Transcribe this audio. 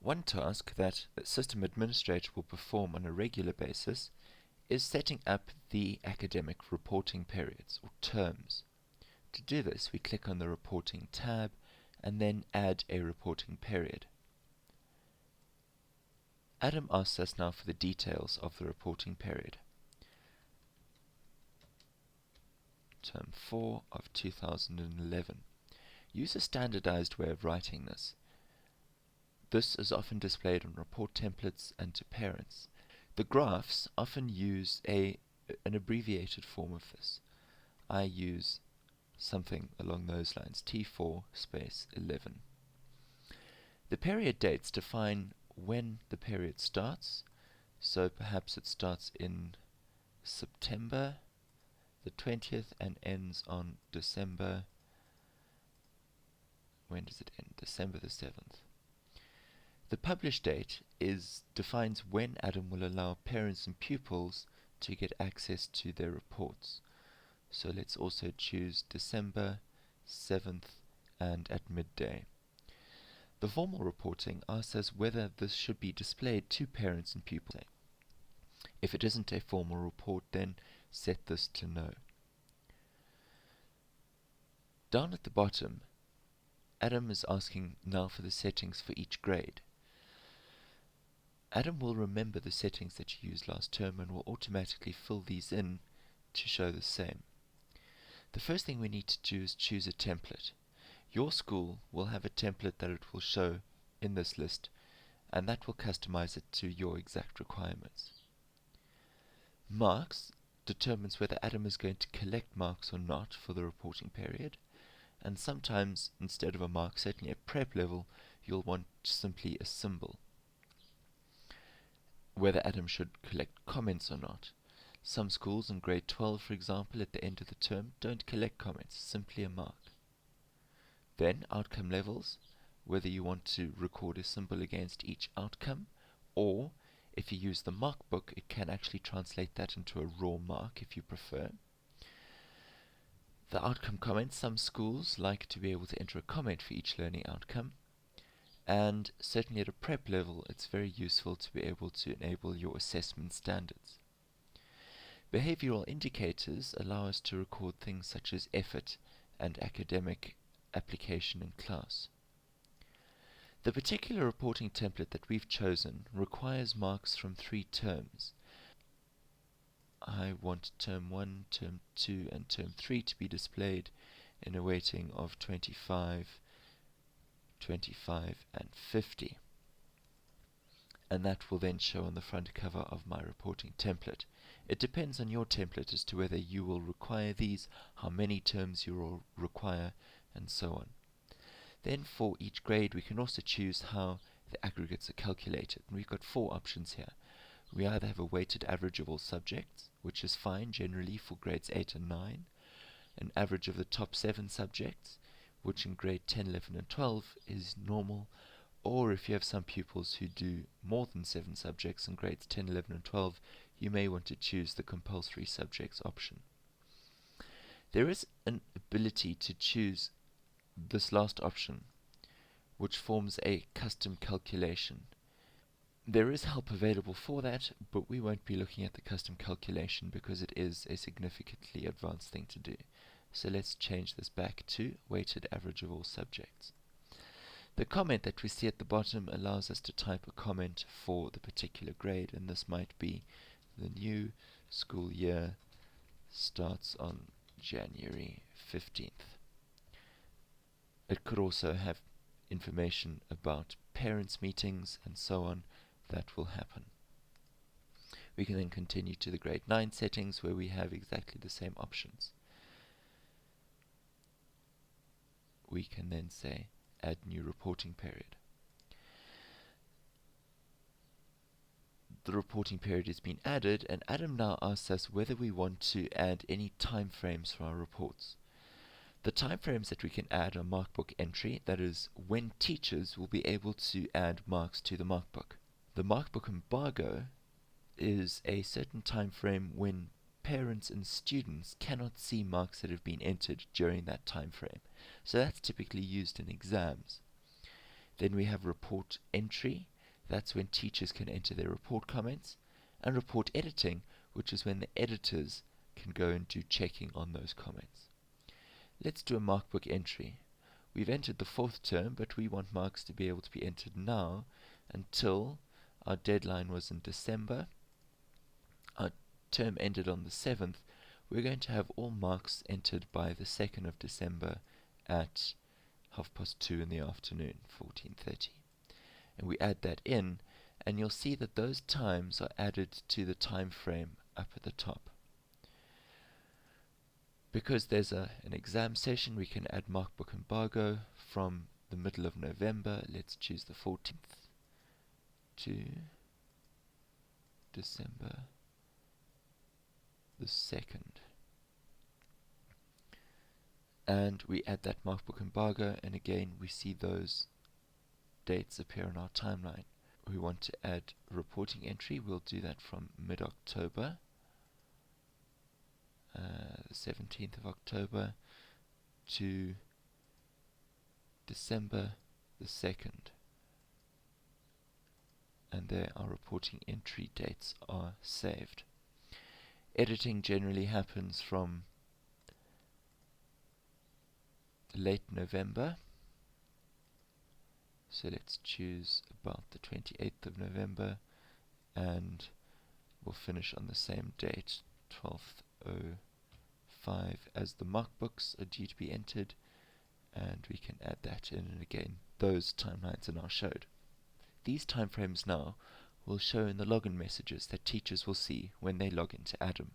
One task that the system administrator will perform on a regular basis is setting up the academic reporting periods, or terms. To do this, we click on the Reporting tab and then add a reporting period. Adam asks us now for the details of the reporting period. Term 4 of 2011. Use a standardized way of writing this. This is often displayed on report templates and to parents. The graphs often use an abbreviated form of this. I use something along those lines, T4 space 11. The period dates define when the period starts, so perhaps it starts in September the 20th and ends on December. When does it end? December the 7th. The publish date defines when Adam will allow parents and pupils to get access to their reports. So let's also choose December 7th and at midday. The formal reporting asks us whether this should be displayed to parents and pupils. If it isn't a formal report, then set this to no. Down at the bottom, Adam is asking now for the settings for each grade. Adam will remember the settings that you used last term and will automatically fill these in to show the same. The first thing we need to do is choose a template. Your school will have a template that it will show in this list, and that will customize it to your exact requirements. Marks determines whether Adam is going to collect marks or not for the reporting period, and sometimes instead of a mark, certainly at prep level, you'll want simply a symbol. Whether Adam should collect comments or not. Some schools in grade 12, for example, at the end of the term, don't collect comments, simply a mark. Then outcome levels, whether you want to record a symbol against each outcome, or if you use the mark book, it can actually translate that into a raw mark if you prefer. The outcome comments, some schools like to be able to enter a comment for each learning outcome, and certainly at a prep level it's very useful to be able to enable your assessment standards. Behavioral indicators allow us to record things such as effort and academic application in class. The particular reporting template that we've chosen requires marks from 3 terms. I want term 1, term 2 and term 3 to be displayed in a weighting of 25, 25 and 50. And that will then show on the front cover of my reporting template. It depends on your template as to whether you will require these, how many terms you will require, and so on. Then for each grade we can also choose how the aggregates are calculated. And we've got 4 options here. We either have a weighted average of all subjects, which is fine generally for grades 8 and 9, an average of the top 7 subjects, which in grade 10, 11 and 12 is normal, or if you have some pupils who do more than 7 subjects in grades 10, 11 and 12, you may want to choose the compulsory subjects option. There is an ability to choose this last option, which forms a custom calculation. There is help available for that, but we won't be looking at the custom calculation because it is a significantly advanced thing to do. So let's change this back to weighted average of all subjects. The comment that we see at the bottom allows us to type a comment for the particular grade, and this might be the new school year starts on January 15th. It could also have information about parents' meetings and so on that will happen. We can then continue to the grade 9 settings where we have exactly the same options. We can then say add new reporting period. The reporting period has been added, and Adam now asks us whether we want to add any time frames for our reports. The time frames that we can add are markbook entry, that is, when teachers will be able to add marks to the markbook. The markbook embargo is a certain time frame when parents and students cannot see marks that have been entered during that time frame. So that's typically used in exams. Then we have report entry, That's when teachers can enter their report comments, and report editing, which is when the editors can go and do checking on those comments. Let's do a markbook entry. We've entered the 4th term, but we want marks to be able to be entered now until our deadline was in December. Our term ended on the 7th. We're going to have all marks entered by the 2nd of December at 2:30 in the afternoon, 14:30. And we add that in, and you'll see that those times are added to the time frame up at the top. Because there's an exam session, we can add markbook embargo from the middle of November. Let's choose the 14th to December the 2nd. And we add that markbook embargo, and again we see those dates appear on our timeline. We want to add a reporting entry. We'll do that from mid-October, the 17th of October to December the 2nd. And there our reporting entry dates are saved. Editing generally happens from late November. So let's choose about the 28th of November, and we'll finish on the same date, 12:05, as the markbooks are due to be entered, and we can add that in, and again those timelines are now showed. These timeframes now will show in the login messages that teachers will see when they log into Adam.